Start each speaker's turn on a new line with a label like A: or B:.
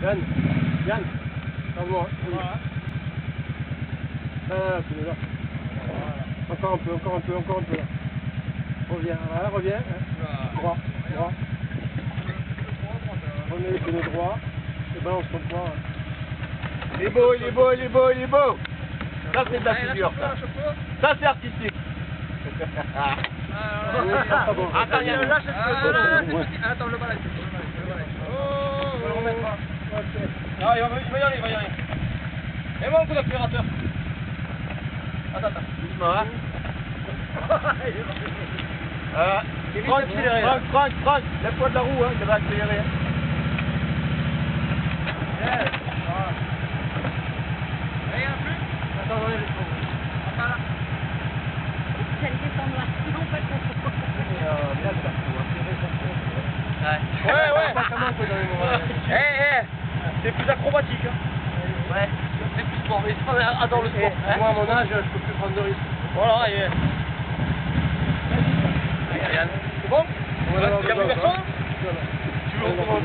A: Yann, Yann, calme-moi. Voilà. C'est là. Encore un peu, encore un peu, encore un peu là. Reviens, voilà, reviens. Droit, droit. Remets les pneus droits et balance ton poids.
B: Il est beau, il est beau, il est beau, il est beau. Ça c'est de la figure, ça. Ça c'est artistique.
C: Attends, il y a le lâche.
B: Attends, le balai.
C: Non, il va y aller, il va y aller. Et moi un coup d'accélérateur. Attends.
B: Doucement, hein. Franck, lève-toi de la roue, hein, il va accélérer.
C: Yes. Rien plus.
A: Attends, on est
C: Voilà.
D: Ça le descend là. Non, pas trop.
C: Ouais. C'est plus acrobatique. Hein.
B: Ouais.
C: C'est plus sport. Mais c'est adore le sport. Hein.
A: Moi, à mon âge, je peux plus prendre de risques.
C: Voilà. C'est bon?
A: On va
C: Il y a plus personne?
A: Voilà.